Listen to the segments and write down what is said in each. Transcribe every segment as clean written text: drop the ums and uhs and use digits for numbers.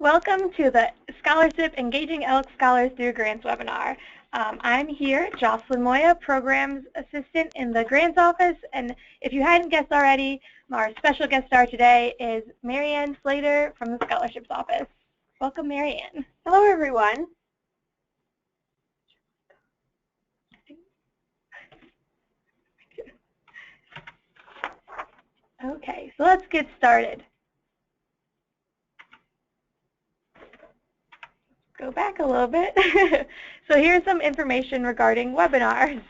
Welcome to the ScholarCIP Engaging Elk Scholars Through Grants webinar. I'm here, Jocelyn Moya, Programs Assistant in the Grants Office, and if you hadn't guessed already, our special guest star today is Marianne Slater from the Scholarships Office. Welcome, Marianne. Hello, everyone. Okay, so let's get started. Go back a little bit. So here's some information regarding webinars.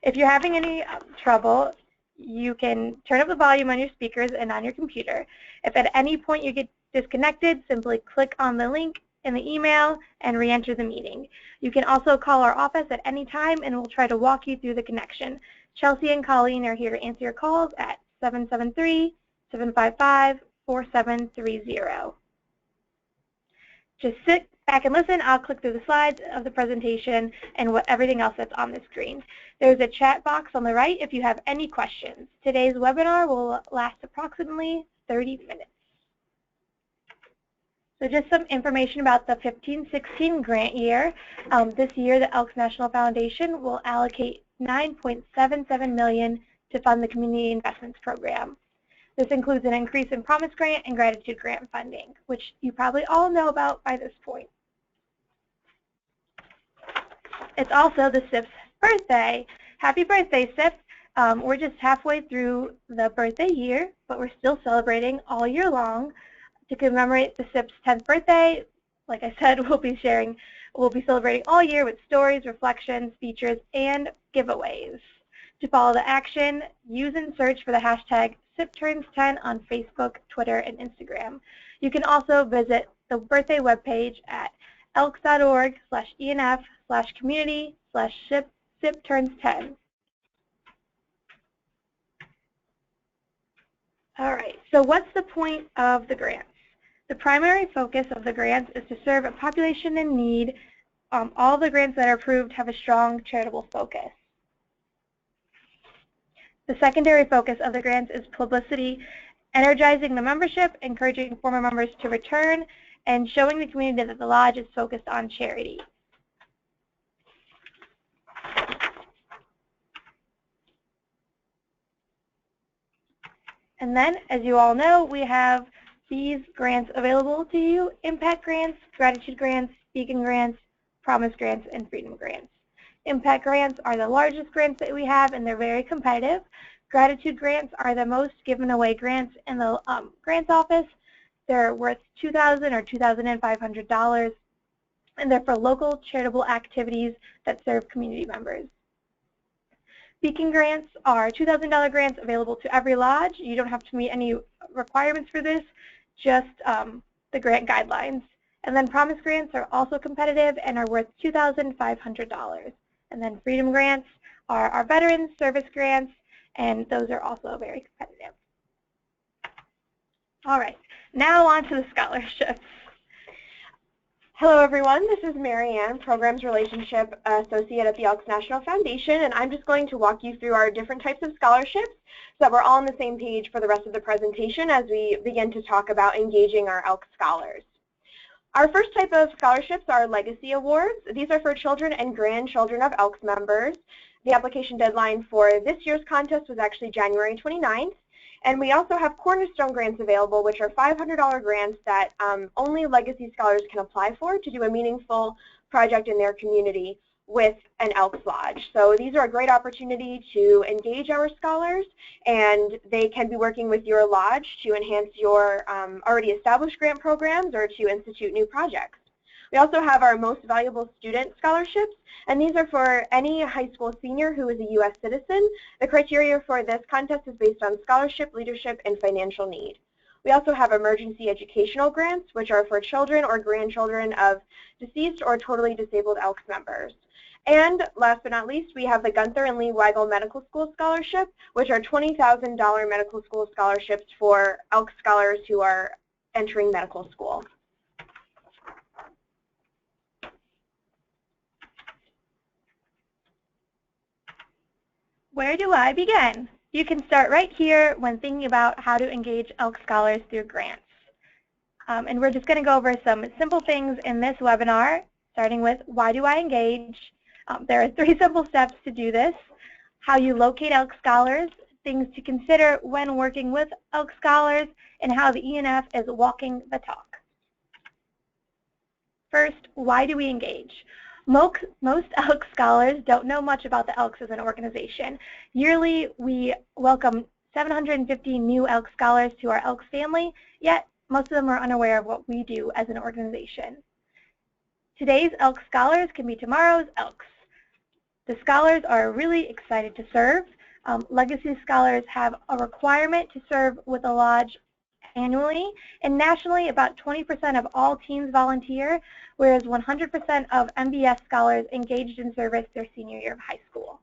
If you're having any trouble, you can turn up the volume on your speakers and on your computer. If at any point you get disconnected, simply click on the link in the email and re-enter the meeting. You can also call our office at any time and we'll try to walk you through the connection. Chelsea and Colleen are here to answer your calls at 773-755-4730. Just sit back and listen. I'll click through the slides of the presentation and everything else that's on the screen. There's a chat box on the right if you have any questions. Today's webinar will last approximately 30 minutes. So just some information about the 15-16 grant year. This year, the Elks National Foundation will allocate $9.77 million to fund the Community Investments Program. This includes an increase in Promise Grant and Gratitude Grant funding, which you probably all know about by this point. It's also the SIP's birthday. Happy birthday, SIP. We're just halfway through the birthday year, but we're still celebrating all year long. To commemorate the SIP's 10th birthday, like I said, we'll be celebrating all year with stories, reflections, features, and giveaways. To follow the action, use and search for the hashtag SIPTurns10 on Facebook, Twitter, and Instagram. You can also visit the birthday webpage at elks.org/enf/community/SIPTurns10. All right, so what's the point of the grants? The primary focus of the grants is to serve a population in need. All the grants that are approved have a strong charitable focus. The secondary focus of the grants is publicity, energizing the membership, encouraging former members to return, and showing the community that the Lodge is focused on charity. And then, as you all know, we have these grants available to you: Impact Grants, Gratitude Grants, Beacon Grants, Promise Grants, and Freedom Grants. Impact Grants are the largest grants that we have, and they're very competitive. Gratitude Grants are the most given away grants in the grants office. They're worth $2,000 or $2,500, and they're for local charitable activities that serve community members. Beacon Grants are $2,000 grants available to every lodge. You don't have to meet any requirements for this, just the grant guidelines. And then Promise Grants are also competitive and are worth $2,500. And then Freedom Grants are our Veterans Service Grants, and those are also very competitive. All right, now on to the scholarships. Hello, everyone. This is Marianne, Programs Relationship Associate at the Elks National Foundation, and I'm just going to walk you through our different types of scholarships so that we're all on the same page for the rest of the presentation as we begin to talk about engaging our Elk scholars. Our first type of scholarships are Legacy Awards. These are for children and grandchildren of Elks members. The application deadline for this year's contest was actually January 29th. And we also have Cornerstone Grants available, which are $500 grants that only Legacy Scholars can apply for to do a meaningful project in their community with an Elks Lodge. So these are a great opportunity to engage our scholars, and they can be working with your lodge to enhance your already established grant programs or to institute new projects. We also have our Most Valuable Student Scholarships, and these are for any high school senior who is a U.S. citizen. The criteria for this contest is based on scholarship, leadership, and financial need. We also have Emergency Educational Grants, which are for children or grandchildren of deceased or totally disabled Elks members. And last but not least, we have the Gunther and Lee Weigel Medical School Scholarship, which are $20,000 medical school scholarships for Elks scholars who are entering medical school. Where do I begin? You can start right here when thinking about how to engage Elk scholars through grants. And we're just going to go over some simple things in this webinar, starting with why do I engage? There are 3 simple steps to do this. How you locate Elk Scholars, things to consider when working with Elk Scholars, and how the ENF is walking the talk. First, why do we engage? Most Elk Scholars don't know much about the Elks as an organization. Yearly, we welcome 750 new Elk Scholars to our Elks family, yet most of them are unaware of what we do as an organization. Today's Elk Scholars can be tomorrow's Elks. The Scholars are really excited to serve. Legacy Scholars have a requirement to serve with a lodge annually, and nationally about 20% of all teams volunteer, whereas 100% of MBS Scholars engaged in service their senior year of high school.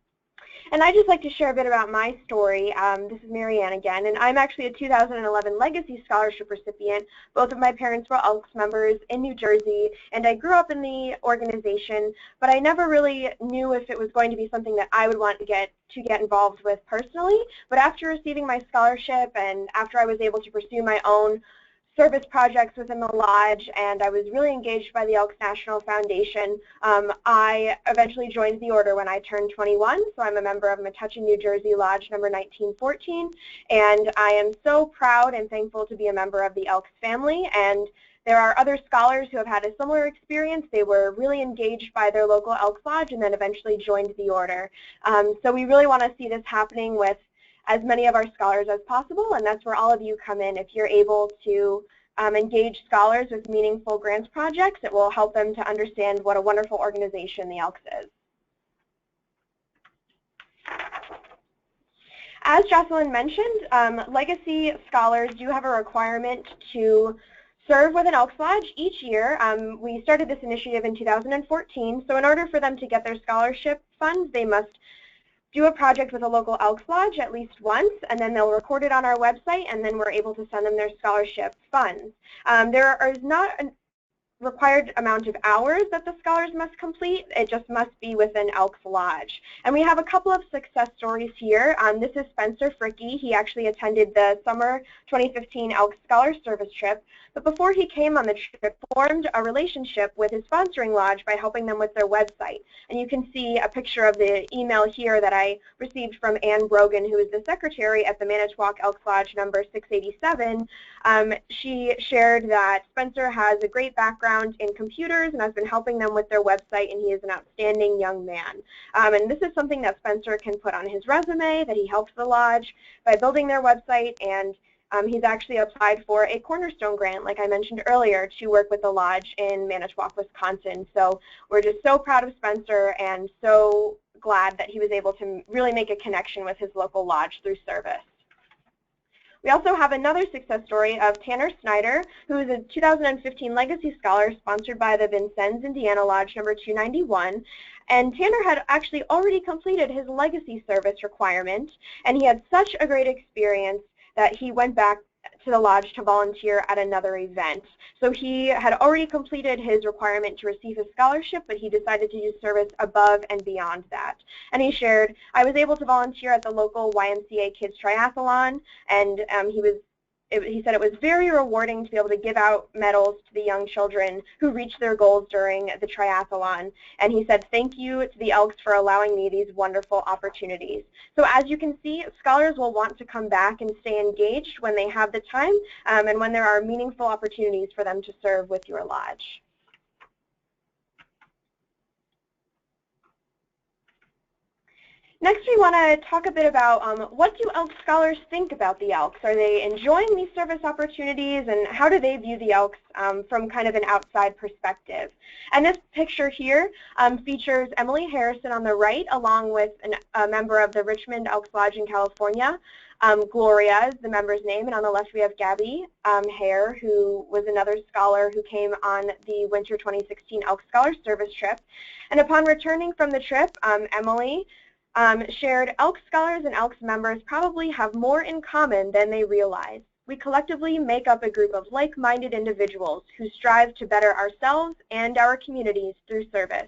And I'd just like to share a bit about my story. This is Marianne again, and I'm actually a 2011 Legacy Scholarship recipient. Both of my parents were Elks members in New Jersey, and I grew up in the organization, but I never really knew if it was going to be something that I would want to get involved with personally. But after receiving my scholarship and after I was able to pursue my own service projects within the lodge, and I was really engaged by the Elks National Foundation. I eventually joined the order when I turned 21, so I'm a member of Metuchen, New Jersey Lodge number 1914, and I am so proud and thankful to be a member of the Elks family. And there are other scholars who have had a similar experience. They were really engaged by their local Elks Lodge and then eventually joined the order. So we really want to see this happening with as many of our scholars as possible, and that's where all of you come in. If you're able to engage scholars with meaningful grants projects, it will help them to understand what a wonderful organization the Elks is. As Jocelyn mentioned, Legacy Scholars do have a requirement to serve with an Elks Lodge each year. We started this initiative in 2014, so in order for them to get their scholarship funds, they must do a project with a local Elks Lodge at least once, and then they'll record it on our website, and then we're able to send them their scholarship funds. There is not a required amount of hours that the scholars must complete. It just must be with an Elks Lodge. And we have a couple of success stories here. This is Spencer Fricke. He actually attended the summer 2015 Elks Scholar Service trip, but before he came on the trip, formed a relationship with his sponsoring lodge by helping them with their website. And you can see a picture of the email here that I received from Ann Brogan, who is the secretary at the Manitowoc Elks Lodge number 687. She shared that Spencer has a great background in computers and has been helping them with their website, and he is an outstanding young man. And this is something that Spencer can put on his resume, that he helped the lodge by building their website, and he's actually applied for a Cornerstone grant, like I mentioned earlier, to work with the lodge in Manitowoc, Wisconsin. So we're just so proud of Spencer and so glad that he was able to really make a connection with his local lodge through service. We also have another success story of Tanner Schneider, who is a 2015 Legacy Scholar sponsored by the Vincennes, Indiana Lodge number 291. And Tanner had actually already completed his Legacy service requirement, and he had such a great experience that he went back to the lodge to volunteer at another event. So he had already completed his requirement to receive his scholarship, but he decided to do service above and beyond that. And he shared, I was able to volunteer at the local YMCA Kids Triathlon, and he said it was very rewarding to be able to give out medals to the young children who reached their goals during the triathlon. And he said, thank you to the Elks for allowing me these wonderful opportunities. So as you can see, scholars will want to come back and stay engaged when they have the time and when there are meaningful opportunities for them to serve with your lodge. Next, we want to talk a bit about what do Elk Scholars think about the Elks? Are they enjoying these service opportunities, and how do they view the Elks from kind of an outside perspective? And this picture here features Emily Harrison on the right, along with a member of the Richmond Elks Lodge in California. Gloria is the member's name, and on the left we have Gabby Hare, who was another scholar who came on the winter 2016 Elk Scholar Service trip. And upon returning from the trip, Emily shared Elk Scholars and Elks members probably have more in common than they realize. We collectively make up a group of like-minded individuals who strive to better ourselves and our communities through service.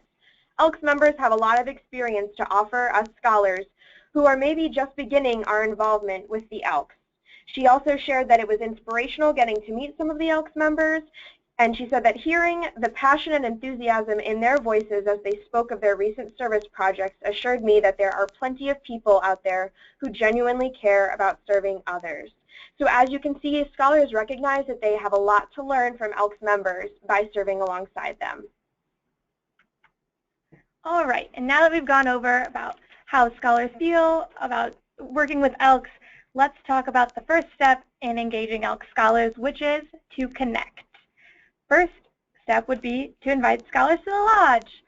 Elks members have a lot of experience to offer us scholars who are maybe just beginning our involvement with the Elks. She also shared that it was inspirational getting to meet some of the Elks members, and she said that hearing the passion and enthusiasm in their voices as they spoke of their recent service projects assured me that there are plenty of people out there who genuinely care about serving others. So as you can see, scholars recognize that they have a lot to learn from Elks members by serving alongside them. All right, and now that we've gone over about how scholars feel about working with Elks, let's talk about the first step in engaging Elk scholars, which is to connect. First step would be to invite scholars to the lodge.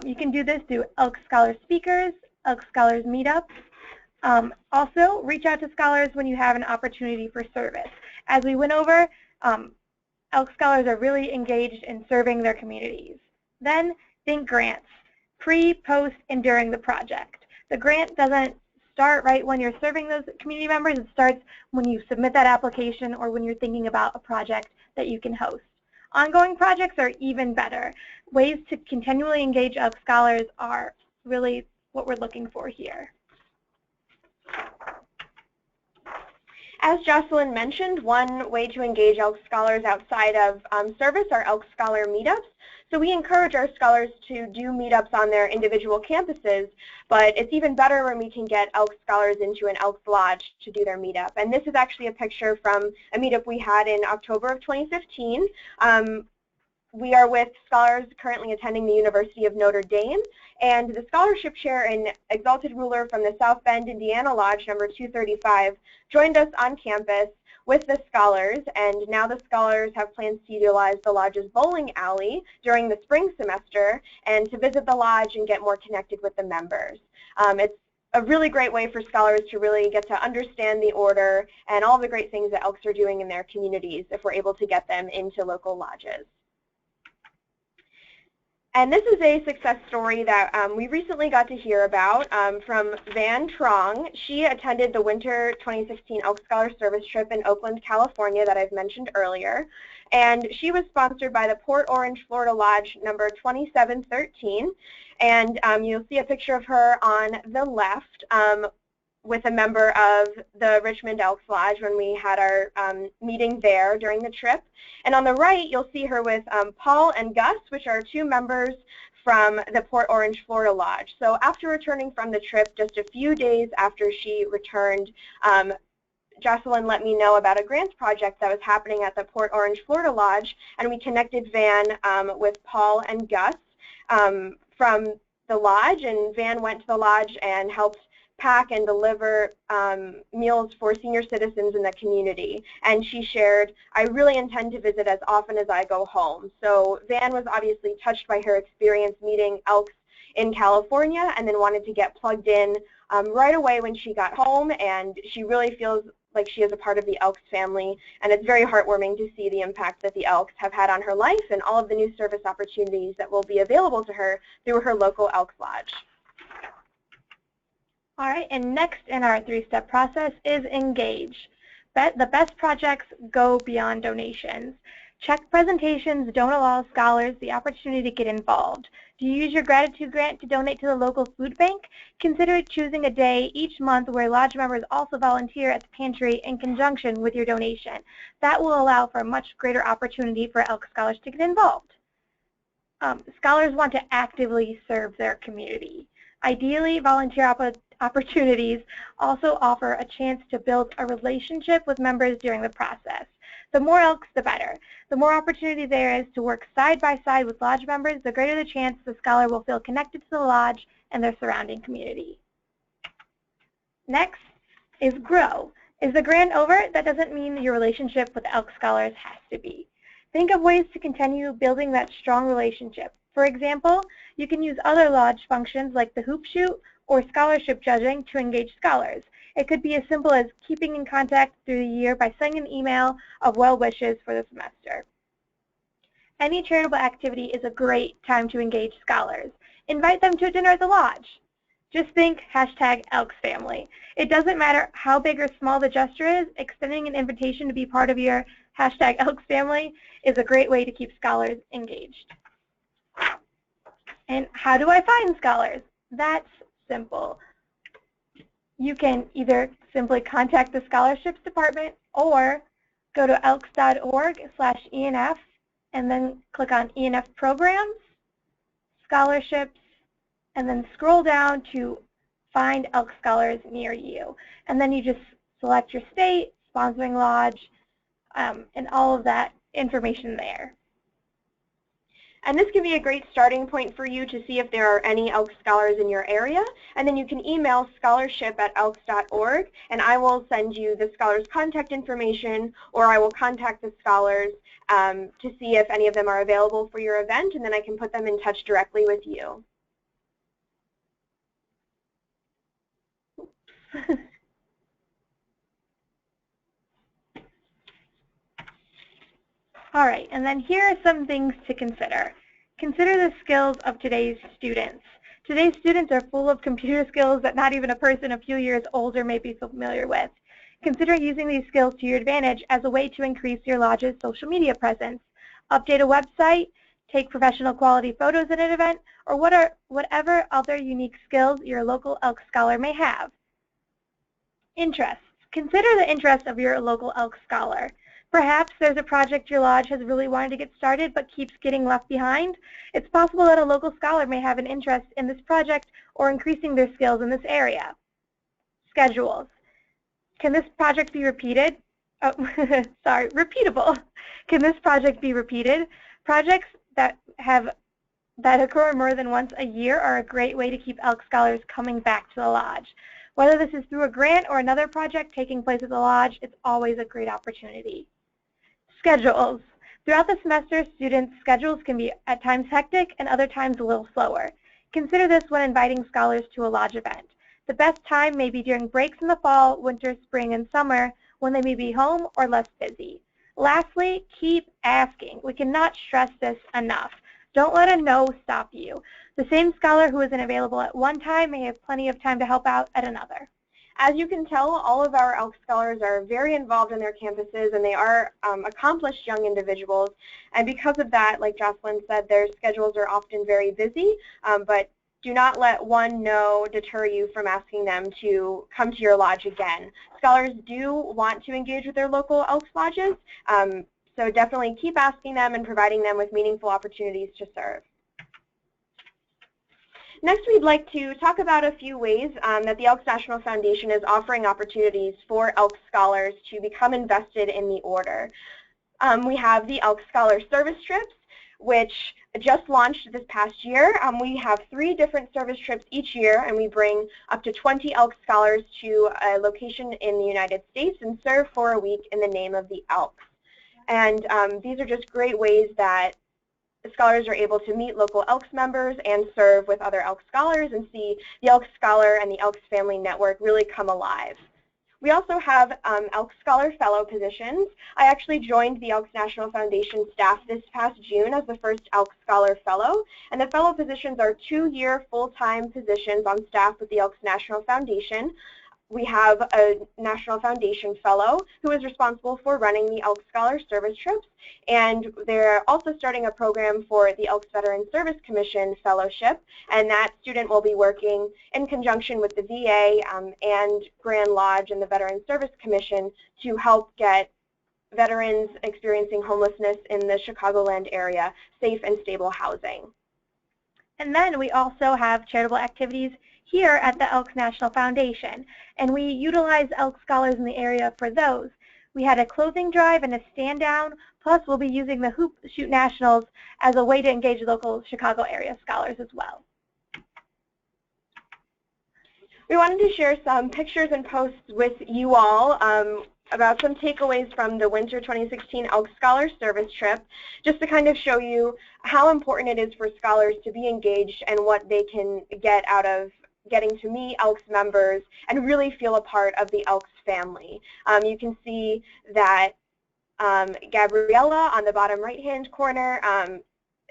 You can do this through Elk Scholar Speakers, Elk Scholars Meetups. Also, reach out to scholars when you have an opportunity for service. As we went over, Elk scholars are really engaged in serving their communities. Then think grants, pre, post, and during the project. The grant doesn't start right when you're serving those community members. It starts when you submit that application or when you're thinking about a project that you can host. Ongoing projects are even better. Ways to continually engage Elk scholars are really what we're looking for here. As Jocelyn mentioned, one way to engage Elk scholars outside of service are Elk Scholar Meetups. So we encourage our scholars to do meetups on their individual campuses, but it's even better when we can get Elk scholars into an Elks Lodge to do their meetup. And this is actually a picture from a meetup we had in October of 2015. We are with scholars currently attending the University of Notre Dame, and the scholarship chair and exalted ruler from the South Bend, Indiana Lodge, number 235, joined us on campus with the scholars, and now the scholars have plans to utilize the lodge's bowling alley during the spring semester and to visit the lodge and get more connected with the members. It's a really great way for scholars to really get to understand the order and all the great things that Elks are doing in their communities if we're able to get them into local lodges. And this is a success story that we recently got to hear about from Van Trong. She attended the winter 2016 Elk Scholar Service trip in Oakland, California that I've mentioned earlier. And she was sponsored by the Port Orange, Florida Lodge number 2713. And you'll see a picture of her on the left with a member of the Richmond Elks Lodge when we had our meeting there during the trip. And on the right, you'll see her with Paul and Gus, which are two members from the Port Orange, Florida Lodge. So after returning from the trip, just a few days after she returned, Jocelyn let me know about a grants project that was happening at the Port Orange, Florida Lodge, and we connected Van with Paul and Gus from the lodge, and Van went to the lodge and helped pack and deliver meals for senior citizens in the community. And she shared, "I really intend to visit as often as I go home." So Van was obviously touched by her experience meeting Elks in California and then wanted to get plugged in right away when she got home, and she really feels like she is a part of the Elks family, and it's very heartwarming to see the impact that the Elks have had on her life and all of the new service opportunities that will be available to her through her local Elks Lodge. All right, and next in our three-step process is engage. The best projects go beyond donations. Check presentations don't allow scholars the opportunity to get involved. Do you use your gratitude grant to donate to the local food bank? Consider choosing a day each month where lodge members also volunteer at the pantry in conjunction with your donation. That will allow for a much greater opportunity for Elk scholars to get involved. Scholars want to actively serve their community. Ideally, volunteer opportunities also offer a chance to build a relationship with members during the process. The more Elks, the better. The more opportunity there is to work side by side with lodge members, the greater the chance the scholar will feel connected to the lodge and their surrounding community. Next is grow. Is the grant over? That doesn't mean your relationship with Elk scholars has to be. Think of ways to continue building that strong relationship. For example, you can use other lodge functions like the hoop shoot or scholarship judging to engage scholars. It could be as simple as keeping in contact through the year by sending an email of well wishes for the semester. Any charitable activity is a great time to engage scholars. Invite them to a dinner at the lodge. Just think #ElksFamily. It doesn't matter how big or small the gesture is, extending an invitation to be part of your #ElksFamily is a great way to keep scholars engaged. And how do I find scholars? That's simple. You can either simply contact the scholarships department or go to elks.org/ENF and then click on ENF programs, scholarships, and then scroll down to find Elk Scholars near you. And then you just select your state, sponsoring lodge, and all of that information there. And this can be a great starting point for you to see if there are any Elk Scholars in your area. And then you can email scholarship@elks.org, and I will send you the scholars' contact information, or I will contact the scholars to see if any of them are available for your event, and then I can put them in touch directly with you. All right, and then here are some things to consider. Consider the skills of today's students. Today's students are full of computer skills that not even a person a few years older may be familiar with. Consider using these skills to your advantage as a way to increase your lodge's social media presence. Update a website, take professional quality photos at an event, or whatever other unique skills your local Elk Scholar may have. Interests. Consider the interests of your local Elk Scholar. Perhaps there's a project your lodge has really wanted to get started but keeps getting left behind. It's possible that a local scholar may have an interest in this project or increasing their skills in this area. Schedules. Can this project be repeated? Oh, sorry, repeatable. Can this project be repeated? Projects that occur more than once a year are a great way to keep Elk Scholars coming back to the lodge. Whether this is through a grant or another project taking place at the lodge, it's always a great opportunity. Schedules. Throughout the semester, students' schedules can be at times hectic and other times a little slower. Consider this when inviting scholars to a lodge event. The best time may be during breaks in the fall, winter, spring, and summer when they may be home or less busy. Lastly, keep asking. We cannot stress this enough. Don't let a no stop you. The same scholar who isn't available at one time may have plenty of time to help out at another. As you can tell, all of our Elk Scholars are very involved in their campuses, and they are accomplished young individuals. And because of that, like Jocelyn said, their schedules are often very busy, but do not let one no deter you from asking them to come to your lodge again. Scholars do want to engage with their local Elks lodges, so definitely keep asking them and providing them with meaningful opportunities to serve. Next, we'd like to talk about a few ways that the Elks National Foundation is offering opportunities for Elk Scholars to become invested in the order. We have the Elk Scholar Service Trips, which just launched this past year. We have 3 different service trips each year, and we bring up to 20 Elk Scholars to a location in the United States and serve for a week in the name of the Elks. And these are just great ways that the scholars are able to meet local Elks members and serve with other Elk Scholars and see the Elk Scholar and the Elks Family Network really come alive. We also have Elk Scholar Fellow positions. I actually joined the Elks National Foundation staff this past June as the first Elk Scholar Fellow, and the fellow positions are 2-year full-time positions on staff with the Elks National Foundation. We have a National Foundation Fellow who is responsible for running the Elk Scholar Service Trips, and they're also starting a program for the Elks Veteran Service Commission Fellowship, and that student will be working in conjunction with the VA and Grand Lodge and the Veteran Service Commission to help get veterans experiencing homelessness in the Chicagoland area safe and stable housing. And then we also have charitable activities here at the Elks National Foundation, and we utilize Elk Scholars in the area for those. We had a clothing drive and a stand down, plus we'll be using the Hoop Shoot Nationals as a way to engage local Chicago area scholars as well. We wanted to share some pictures and posts with you all about some takeaways from the Winter 2016 Elk Scholar Service Trip, just to kind of show you how important it is for scholars to be engaged and what they can get out of getting to meet Elks members and really feel a part of the Elks family. You can see that Gabriella on the bottom right-hand corner,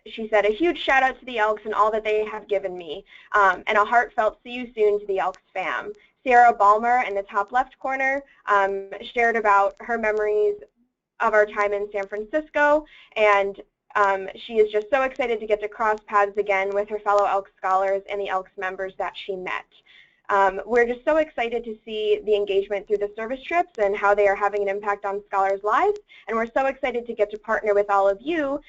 she said, "A huge shout out to the Elks and all that they have given me, and a heartfelt see you soon to the Elks fam." Sarah Balmer in the top left corner shared about her memories of our time in San Francisco, and she is just so excited to get to cross paths again with her fellow Elks Scholars and the Elks members that she met. We're just so excited to see the engagement through the service trips and how they are having an impact on scholars' lives, and we're so excited to get to partner with all of you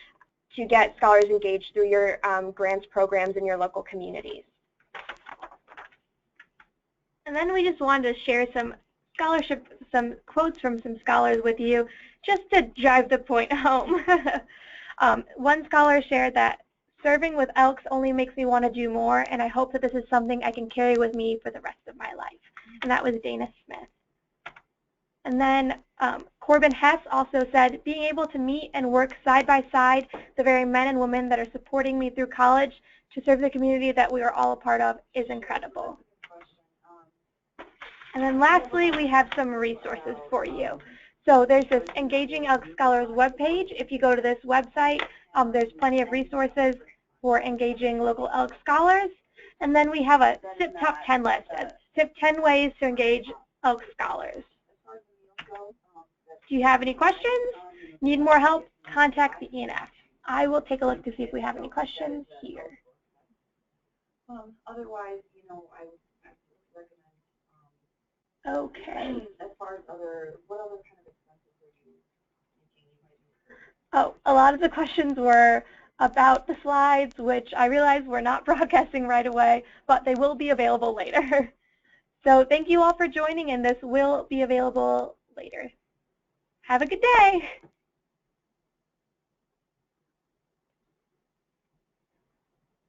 to get scholars engaged through your grants programs in your local communities. And then we just wanted to share some quotes from some scholars with you, just to drive the point home. One scholar shared that serving with Elks only makes me want to do more, and I hope that this is something I can carry with me for the rest of my life. And that was Dana Smith. And then Corbin Hess also said, being able to meet and work side by side the very men and women that are supporting me through college to serve the community that we are all a part of is incredible. And then lastly, we have some resources for you. So there's this Engaging Elk Scholars webpage. If you go to this website, there's plenty of resources for engaging local Elk scholars. And then we have a SIP Top 10 list, SIP 10 ways to engage Elk scholars. Do you have any questions? Need more help? Contact the ENF. I will take a look to see if we have any questions here. Otherwise, you know, I would recommend. Okay. As far as what other kind of expenses are you thinking you might incur? Oh, a lot of the questions were about the slides, which I realize we're not broadcasting right away, but they will be available later. So thank you all for joining, and this will be available later. Have a good day.